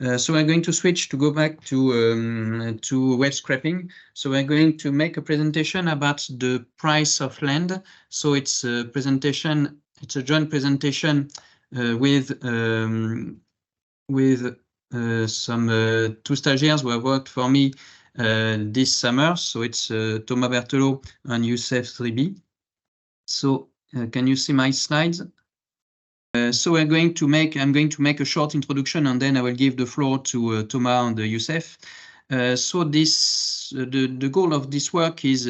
So we're going to switch to go back to web scraping. So we're going to make a presentation about the price of land. So it's a presentation, it's a joint presentation with some two stagiaires who have worked for me this summer. So it's Thomas Berthelot and Youssef Zribi. So can you see my slides? So I'm going to make a short introduction, and then I will give the floor to Thomas and Youssef. So the goal of this work is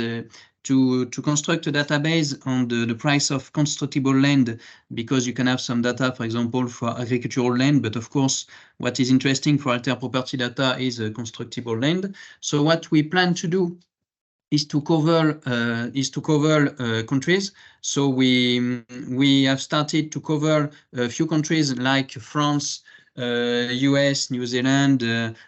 to construct a database on the price of constructible land, because you can have some data, for example, for agricultural land, but of course, what is interesting for alter property data is constructible land. So what we plan to do is to cover countries. So we have started to cover a few countries like France, US, New Zealand,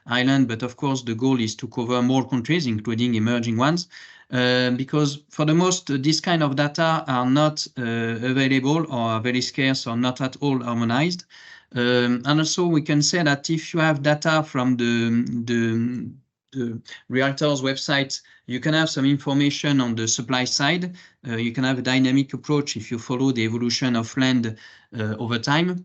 Ireland, but of course the goal is to cover more countries, including emerging ones, because for the most, this kind of data are not available or are very scarce or not at all harmonized. And also we can say that if you have data from the realtors website, you can have some information on the supply side. You can have a dynamic approach if you follow the evolution of land over time.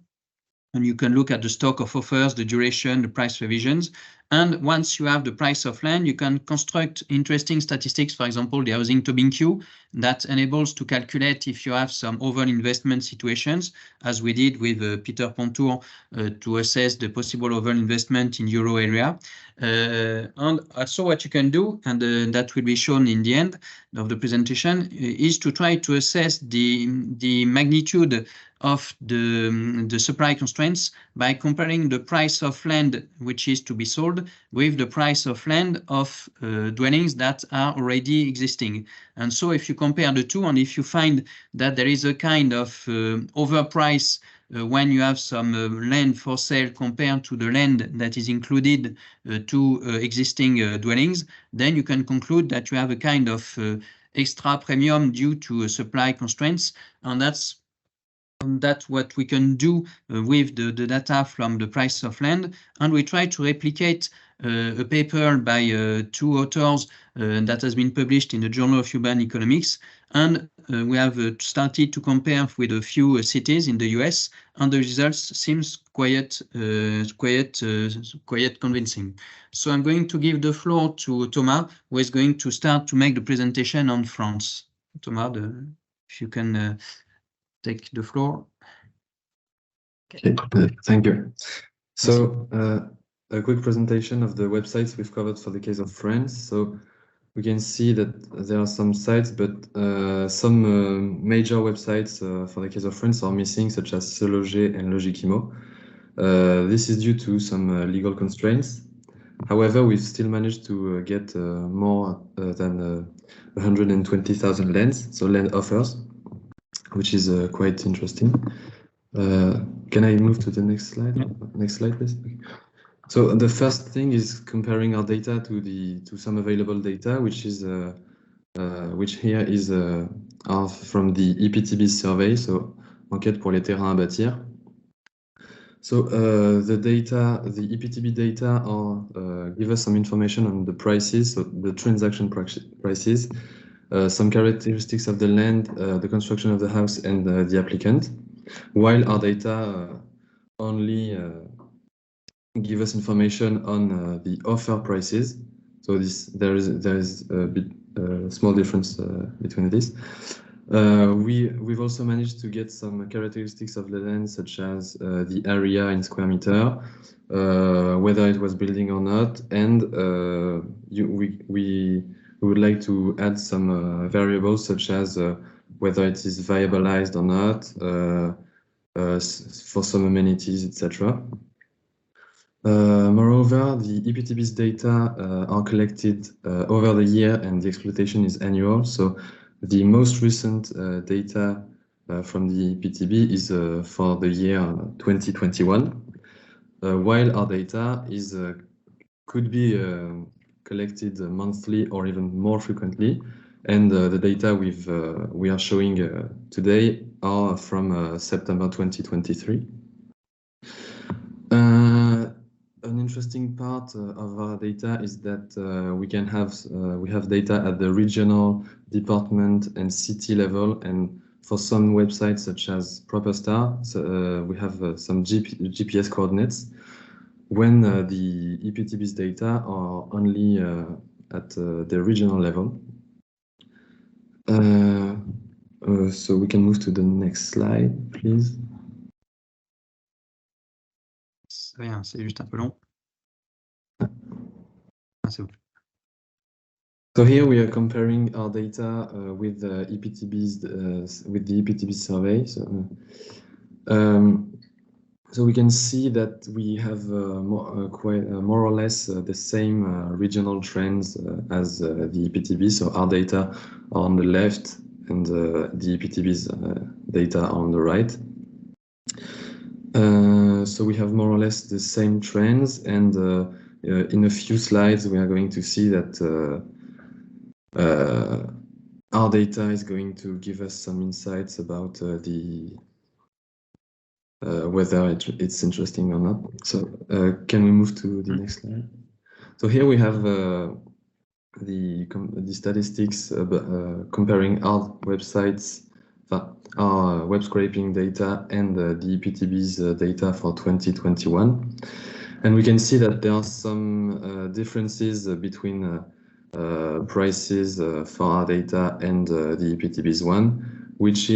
And you can look at the stock of offers, the duration, the price revisions. And once you have the price of land, you can construct interesting statistics, for example, the housing Tobin queue, that enables to calculate if you have some over-investment situations, as we did with Peter Pontour to assess the possible over-investment in Euro area. And also what you can do, and that will be shown in the end of the presentation, is to try to assess the magnitude of the supply constraints by comparing the price of land which is to be sold with the price of land of dwellings that are already existing. And so if you compare the two, and if you find that there is a kind of overprice when you have some land for sale compared to the land that is included to existing dwellings, then you can conclude that you have a kind of extra premium due to supply constraints. And that's what we can do with the data from the price of land. And we try to replicate a paper by two authors that has been published in the Journal of Urban Economics. And we have started to compare with a few cities in the US, and the results seems quite convincing. So I'm going to give the floor to Thomas, who is going to start to make the presentation on France. Thomas, if you can take the floor. Okay, thank you. So a quick presentation of the websites we've covered for the case of France. So we can see that there are some sites, but some major websites for the case of France are missing, such as Se Loger and Logikimo. This is due to some legal constraints. However, we've still managed to get more than 120,000 lands, so land offers, which is quite interesting. Can I move to the next slide? Yeah. Next slide, please. So the first thing is comparing our data to some available data, which is which here is from the EPTB survey, so enquête pour les terrains à bâtir. So the EPTB data give us some information on the prices, so the transaction prices, some characteristics of the land, the construction of the house, and the applicant, while our data only give us information on the offer prices. So there is a bit small difference between this. We've also managed to get some characteristics of the land, such as the area in square meter, whether it was building or not, and we would like to add some variables, such as whether it is viabilized or not, for some amenities, etc. Moreover, the EPTB's data are collected over the year, and the exploitation is annual. So the most recent data from the EPTB is for the year 2021, while our data could be collected monthly or even more frequently. And the data we are showing today are from September 2023. an interesting part of our data is that we have data at the regional, department, and city level, and for some websites such as ProperStar, so, we have some GPS coordinates. When the EPTB's data are only at the regional level. So we can move to the next slide, please. Rien, c'est juste un peu long. Ah, c'est bon. So here we are comparing our data with the EPTB survey. So we can see that we have more or less the same regional trends as the EPTB. So our data are on the left and the EPTB's data are on the right. So we have more or less the same trends, and in a few slides we are going to see that our data is going to give us some insights about whether it's interesting or not. So can we move to the next slide? So here we have the statistics comparing our websites, our web scraping data, and the EPTB's data for 2021. And we can see that there are some differences between prices for our data and the EPTB's one, which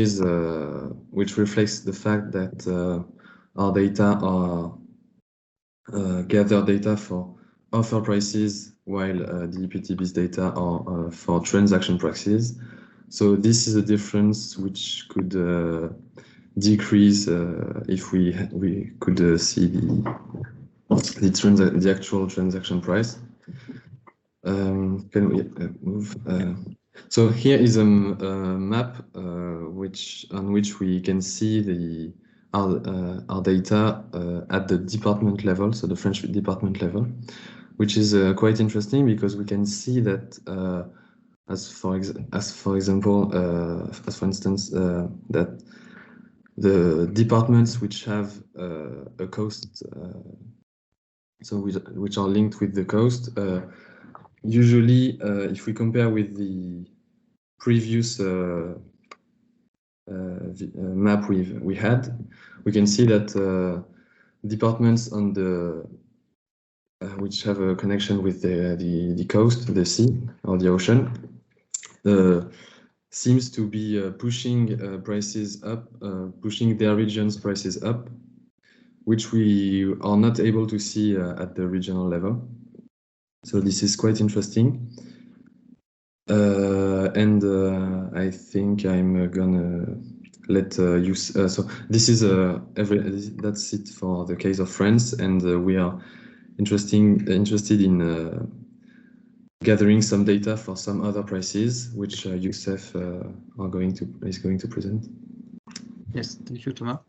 reflects the fact that our data are gather data for offer prices, while the EPTB's data are for transaction prices. So this is a difference which could decrease if we could see the actual transaction price. Can we move? So here is a map on which we can see our data at the department level, so the French department level, which is quite interesting because we can see that as for instance that the departments which have a coast, so which are linked with the coast, usually if we compare with the previous map we had, we can see that departments on the which have a connection with the coast, the sea or the ocean, seems to be pushing prices up, pushing their region's prices up, which we are not able to see at the regional level. So this is quite interesting. And I think I'm gonna let you. So this is that's it for the case of France, and we are interested in gathering some data for some other prices, which Youssef is going to present. Yes, thank you, Thomas.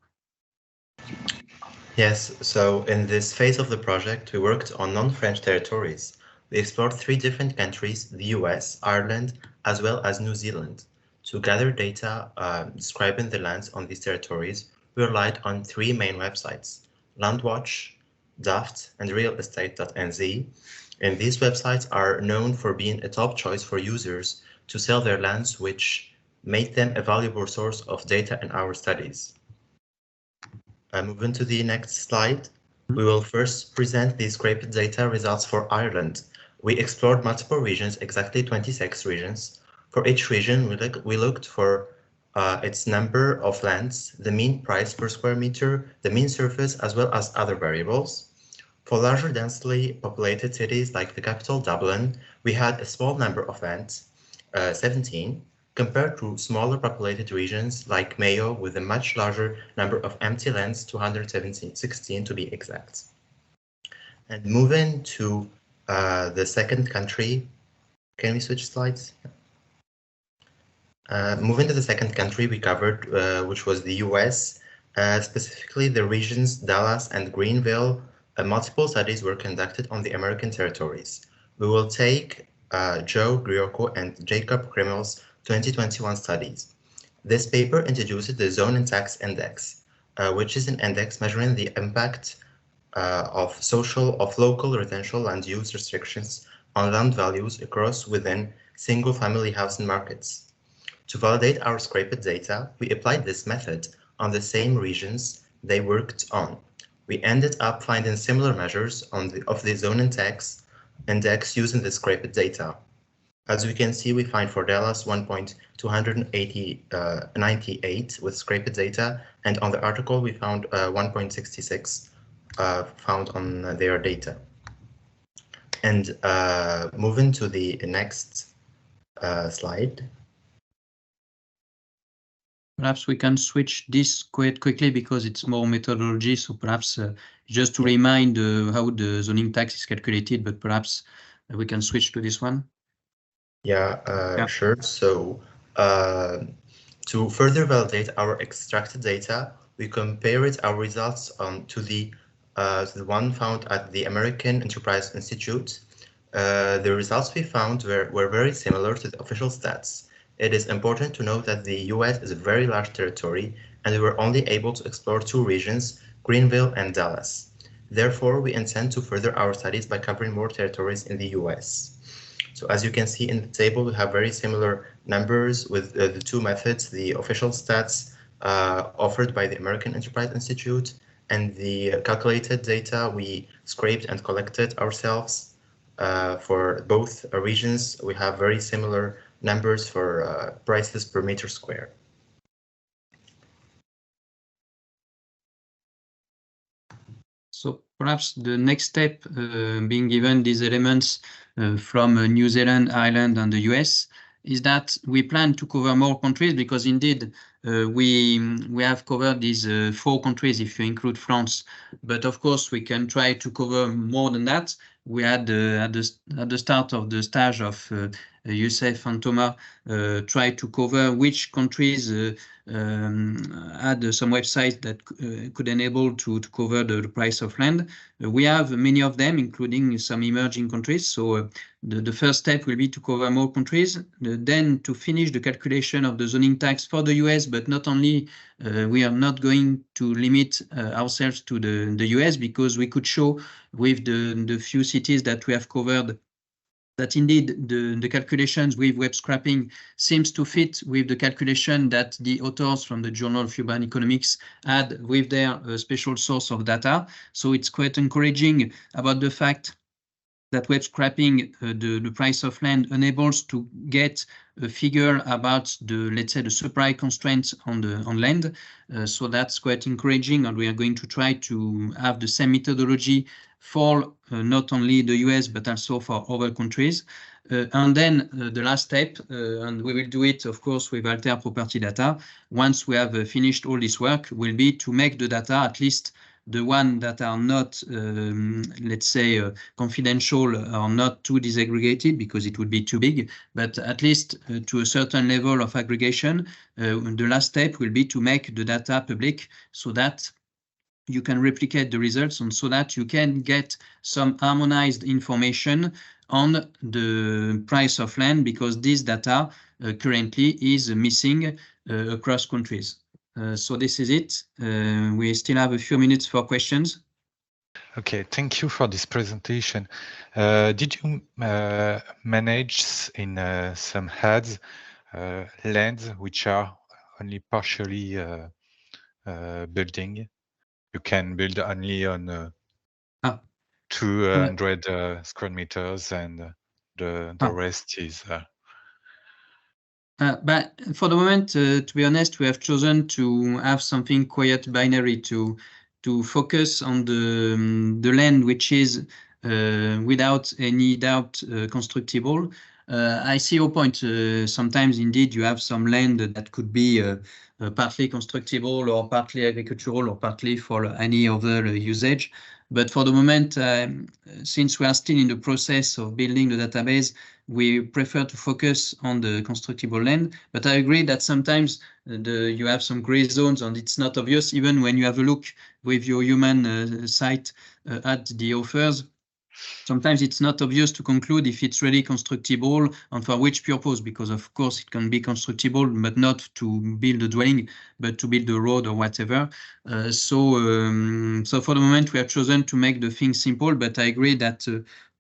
Yes, so in this phase of the project, we worked on non-French territories. We explored 3 different countries, the US, Ireland, as well as New Zealand. To gather data describing the lands on these territories, we relied on 3 main websites, Landwatch, Daft, and realestate.nz. And these websites are known for being a top choice for users to sell their lands, which made them a valuable source of data in our studies. Moving to the next slide, we will first present the scraped data results for Ireland. We explored multiple regions, exactly 26 regions. For each region, we looked for its number of lands, the mean price per square meter, the mean surface, as well as other variables. For larger densely populated cities like the capital Dublin, we had a small number of lands, 17, compared to smaller populated regions like Mayo with a much larger number of empty lands, 216 to be exact. And moving to the second country, can we switch slides? Moving to the second country we covered, which was the US, specifically the regions Dallas and Greenville. Multiple studies were conducted on the American territories. We will take Joe Griocco and Jacob Krimmel's 2021 studies. This paper introduces the Zone and Tax Index, which is an index measuring the impact of local residential land use restrictions on land values across within single-family housing markets. To validate our scraped data, we applied this method on the same regions they worked on. We ended up finding similar measures of the zone index using the scraped data. As we can see, we find for Dallas 1.298 with scraped data, and on the article we found 1.66 found on their data. And moving to the next slide. Perhaps we can switch this quite quickly because it's more methodology. So perhaps just to remind how the zoning tax is calculated, but perhaps we can switch to this one. Yeah, sure. So to further validate our extracted data, we compared our results to the one found at the American Enterprise Institute. The results we found were very similar to the official stats. It is important to note that the US is a very large territory, and we were only able to explore 2 regions, Greenville and Dallas. Therefore, we intend to further our studies by covering more territories in the US. So as you can see in the table, we have very similar numbers with the 2 methods, the official stats offered by the American Enterprise Institute and the calculated data we scraped and collected ourselves. For both regions, we have very similar numbers for prices per meter square. So perhaps the next step, being given these elements from New Zealand, Ireland, and the US, is that we plan to cover more countries because indeed we have covered these 4 countries if you include France. But of course, we can try to cover more than that. We had at the start of the stage of Youssef and Thomas try to cover which countries had some websites that could enable to cover the price of land. We have many of them, including some emerging countries. So the first step will be to cover more countries, then to finish the calculation of the zoning tax for the US, but not only, we are not going to limit ourselves to the US because we could show with the few cities that we have covered that indeed the calculations with web scraping seems to fit with the calculation that the authors from the Journal of Urban Economics had with their special source of data. So it's quite encouraging about the fact that web scraping the price of land enables to get a figure about the, let's say, the supply constraints on land. So that's quite encouraging, and we are going to try to have the same methodology for not only the US but also for other countries. And then the last step, and we will do it, of course, with Alter property data. Once we have finished all this work, will be to make the data, at least the one that are not, let's say, confidential or not too disaggregated because it would be too big, but at least to a certain level of aggregation. The last step will be to make the data public so that you can replicate the results and so that you can get some harmonized information on the price of land because this data currently is missing across countries. So this is it. We still have a few minutes for questions. Okay, thank you for this presentation. Did you manage in some ads lands which are only partially building? You can build only on 200 square meters and the rest is... But for the moment, to be honest, we have chosen to have something quite binary to focus on the land which is without any doubt constructible. I see your point. Sometimes indeed you have some land that could be partly constructible or partly agricultural or partly for any other usage. But for the moment, since we are still in the process of building the database, we prefer to focus on the constructible land. But I agree that sometimes you have some gray zones and it's not obvious, even when you have a look with your human sight at the offers. sometimes it's not obvious to conclude if it's really constructible and for which purpose, because of course it can be constructible, but not to build a dwelling, but to build a road or whatever. So for the moment we have chosen to make the thing simple, but I agree that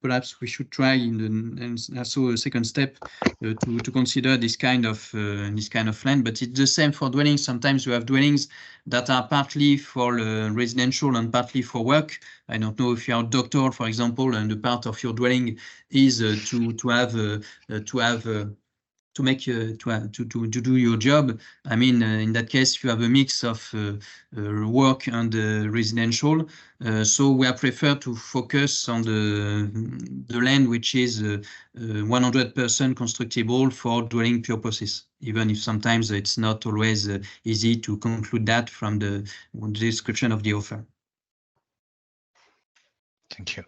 perhaps we should try and also a second step to consider this kind of land. But it's the same for dwellings. Sometimes you have dwellings that are partly for residential and partly for work. I don't know if you are a doctor, for example, and the part of your dwelling is to do your job. I mean, in that case, if you have a mix of work and residential, so we prefer to focus on the land which is 100% constructible for dwelling purposes, even if sometimes it's not always easy to conclude that from the description of the offer. Thank you.